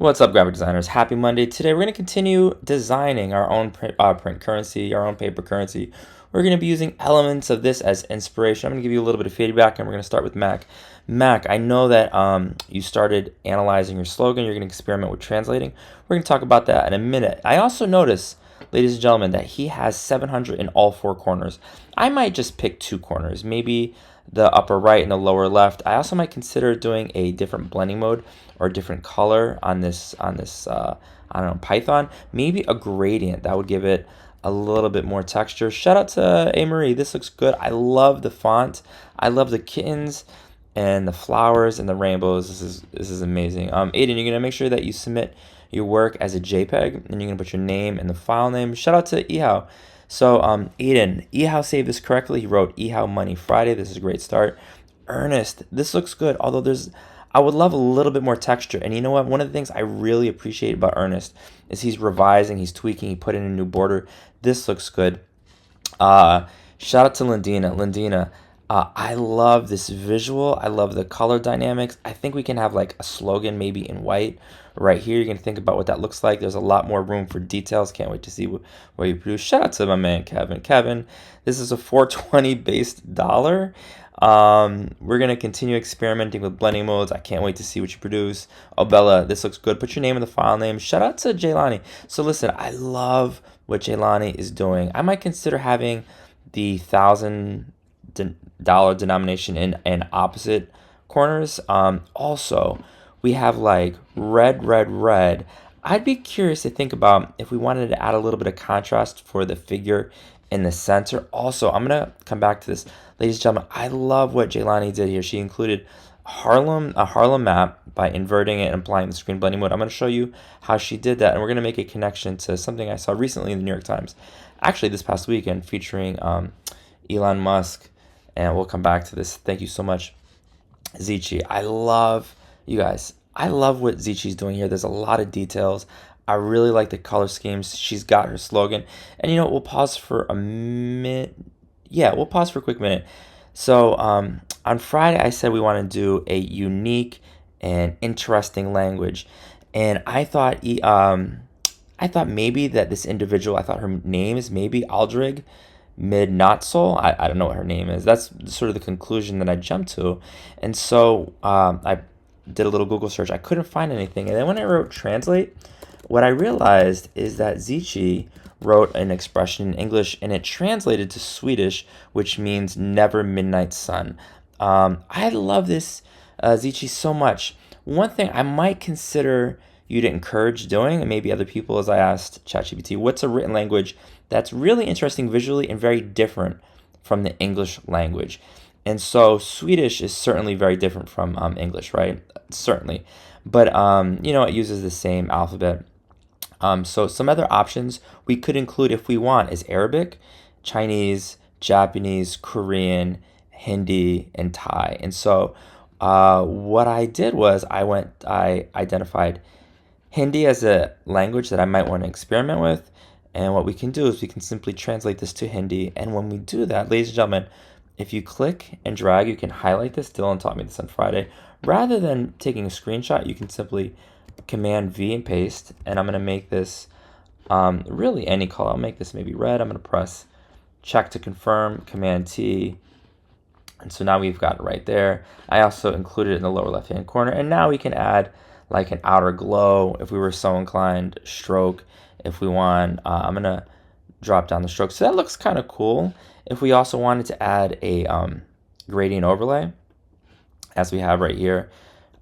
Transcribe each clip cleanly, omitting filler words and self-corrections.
What's up, graphic designers? Happy Monday. Today we're going to continue designing our own print currency, our own paper currency. We're going to be using elements of this as inspiration. I'm going to give you a little bit of feedback, and we're going to start with Mac. Mac, I know that you started analyzing your slogan. You're going to experiment with translating. We're going to talk about that in a minute. I also notice, ladies and gentlemen, that he has 700 in all four corners. I might just pick two corners, maybe the upper right and the lower left. I also might consider doing a different blending mode or a different color on this I don't know, Python. Maybe a gradient that would give it a little bit more texture. Shout out to A Marie. This looks good. I love the font. I love the kittens and the flowers and the rainbows. This is amazing. Aiden, you're gonna make sure that you submit your work as a JPEG, and you're gonna put your name and the file name. Shout out to Ehao. So Aiden, Ehao saved this correctly. He wrote Ehao Money Friday. This is a great start. Ernest, this looks good. Although I would love a little bit more texture. And you know what? One of the things I really appreciate about Ernest is he's revising, he's tweaking, he put in a new border. This looks good. Shout out to Lindina. Lindina, I love this visual. I love the color dynamics. I think we can have like a slogan maybe in white right here. You're going to think about what that looks like. There's a lot more room for details. Can't wait to see what you produce. Shout out to my man, Kevin. Kevin, this is a 420 based dollar. We're going to continue experimenting with blending modes. I can't wait to see what you produce. Oh, Bella, this looks good. Put your name in the file name. Shout out to Jaylani. So listen, I love what Jaylani is doing. I might consider having the $1,000 denomination in opposite corners. Also, we have like red, red, red. I'd be curious to think about if we wanted to add a little bit of contrast for the figure in the center. Also, I'm gonna come back to this, ladies and gentlemen. I love what Jaylani did here. She included a Harlem map by inverting it and applying the screen blending mode. I'm gonna show you how she did that, and we're gonna make a connection to something I saw recently in the New York Times, actually this past weekend, featuring Elon Musk, and we'll come back to this. Thank you so much, Zichi. I love you guys. I love what Zichi's doing here. There's a lot of details. I really like the color schemes. She's got her slogan. And you know, we'll pause for a minute. Yeah, we'll pause for a quick minute. So on Friday, I said we want to do a unique and interesting language. And I thought maybe that this individual, I thought her name is maybe Aldrig Midnatsol. I don't know what her name is. That's sort of the conclusion that I jumped to. And so I did a little Google search. I couldn't find anything. And then when I wrote translate, what I realized is that Zichi wrote an expression in English and it translated to Swedish, which means never midnight sun. I love this, Zichi, so much. One thing I might consider you to encourage doing, and maybe other people, as I asked ChatGPT, what's a written language that's really interesting visually and very different from the English language? And so Swedish is certainly very different from English, right? Certainly. But, you know, it uses the same alphabet. So some other options we could include if we want is Arabic, Chinese, Japanese, Korean, Hindi, and Thai. And so what I did was I identified Hindi as a language that I might want to experiment with. And what we can do is we can simply translate this to Hindi. And when we do that, ladies and gentlemen, if you click and drag, you can highlight this. Dylan taught me this on Friday. Rather than taking a screenshot, you can simply Command V and paste. And I'm going to make this really any color. I'll make this maybe red. I'm going to press check to confirm, Command T. And so now we've got it right there. I also included it in the lower left-hand corner. And now we can add like an outer glow if we were so inclined, stroke if we want. I'm going to drop down the stroke. So that looks kind of cool. If we also wanted to add a gradient overlay, as we have right here,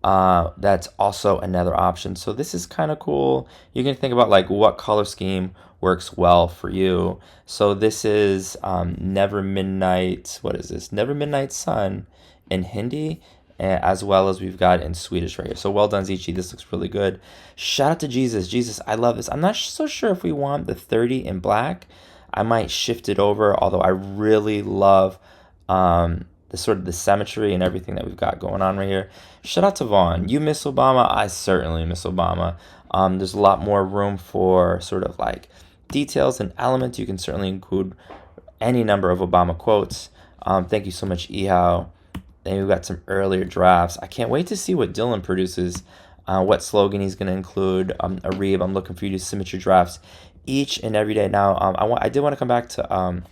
that's also another option. So this is kind of cool. You can think about like what color scheme works well for you. So this is Never Midnight, what is this? Never Midnight Sun in Hindi, as well as we've got in Swedish right here. So well done, Zichi. This looks really good. Shout out to Jesus. Jesus, I love this. I'm not so sure if we want the 30 in black. I might shift it over, although I really love the sort of the symmetry and everything that we've got going on right here. Shout out to Vaughn. You miss Obama? I certainly miss Obama. There's a lot more room for sort of like details and elements. You can certainly include any number of Obama quotes. Thank you so much, Ehao. Then we've got some earlier drafts. I can't wait to see what Dylan produces. what slogan he's going to include. Arib, I'm looking for you to submit your drafts each and every day. Now, I did want to come back to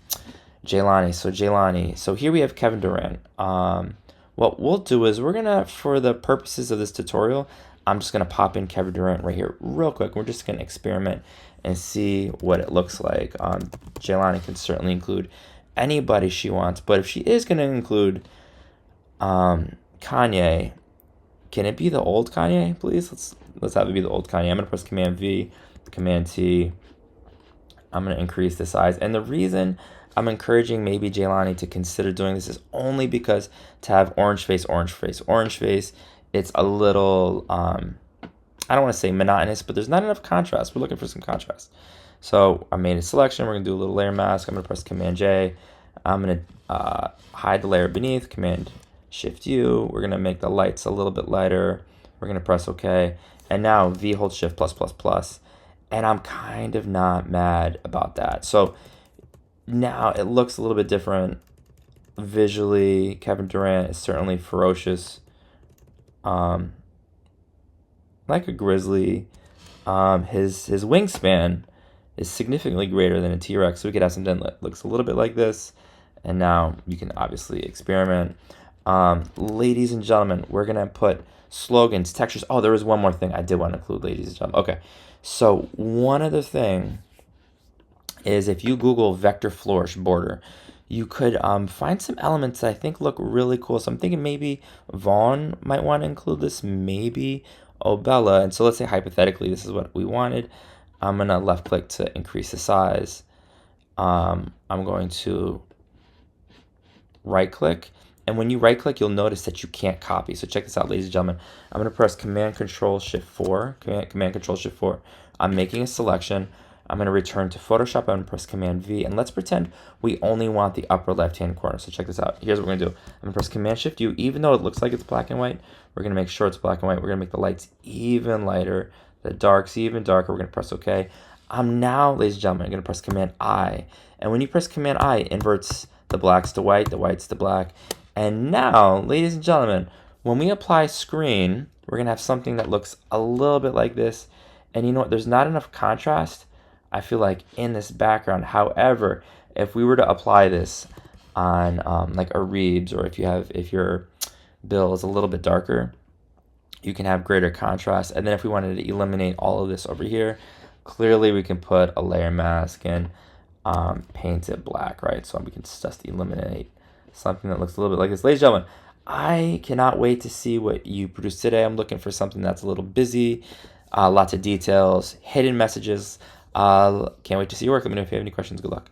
Jaylani. So Jaylani. So here we have Kevin Durant. What we'll do is we're gonna, for the purposes of this tutorial, I'm just gonna pop in Kevin Durant right here real quick. We're just gonna experiment and see what it looks like. Jaylani can certainly include anybody she wants, but if she is gonna include Kanye, can it be the old Kanye, please? Let's have it be the old Kanye. I'm gonna press Command V, Command T. I'm gonna increase the size, and the reason I'm encouraging maybe Jaylani to consider doing this is only because to have orange face, it's a little I don't want to say monotonous, but there's not enough contrast. We're looking for some contrast. So I made a selection. We're gonna do a little layer mask. I'm gonna press Command J. I'm gonna hide the layer beneath. Command Shift U. We're gonna make the lights a little bit lighter. We're gonna press OK. And now V hold Shift plus plus plus. And I'm kind of not mad about that. So now it looks a little bit different visually. Kevin Durant is certainly ferocious, like a grizzly. His wingspan is significantly greater than a T-Rex, so we could have something that looks a little bit like this. And now you can obviously experiment. Ladies and gentlemen, we're gonna put slogans, textures. Oh, there was one more thing I did want to include, ladies and gentlemen. Okay, so one other thing is if you Google vector flourish border, you could find some elements that I think look really cool. So I'm thinking maybe Vaughn might want to include this, maybe Obella. And so let's say hypothetically this is what we wanted. I'm going to left click to increase the size. I'm going to right click. And when you right click, you'll notice that you can't copy. So check this out, ladies and gentlemen. I'm going to press Command Control Shift 4. Command Control Shift 4. I'm making a selection. I'm going to return to Photoshop. I'm going to press Command V, and let's pretend we only want the upper left-hand corner. So check this out. Here's what we're going to do. I'm going to press Command Shift U. Even though it looks like it's black and white, we're going to make sure it's black and white. We're going to make the lights even lighter, the darks even darker. We're going to press OK. I'm now, ladies and gentlemen, going to press Command I. And when you press Command I, it inverts the blacks to white, the whites to black. And now, ladies and gentlemen, when we apply screen, we're going to have something that looks a little bit like this. And you know what? There's not enough contrast, I feel like, in this background. However, if we were to apply this on like a Reeves, or if your bill is a little bit darker, you can have greater contrast. And then if we wanted to eliminate all of this over here, clearly we can put a layer mask and paint it black, right? So we can just eliminate something that looks a little bit like this. Ladies and gentlemen, I cannot wait to see what you produce today. I'm looking for something that's a little busy, lots of details, hidden messages. Can't wait to see your work. Let me know if you have any questions. Good luck.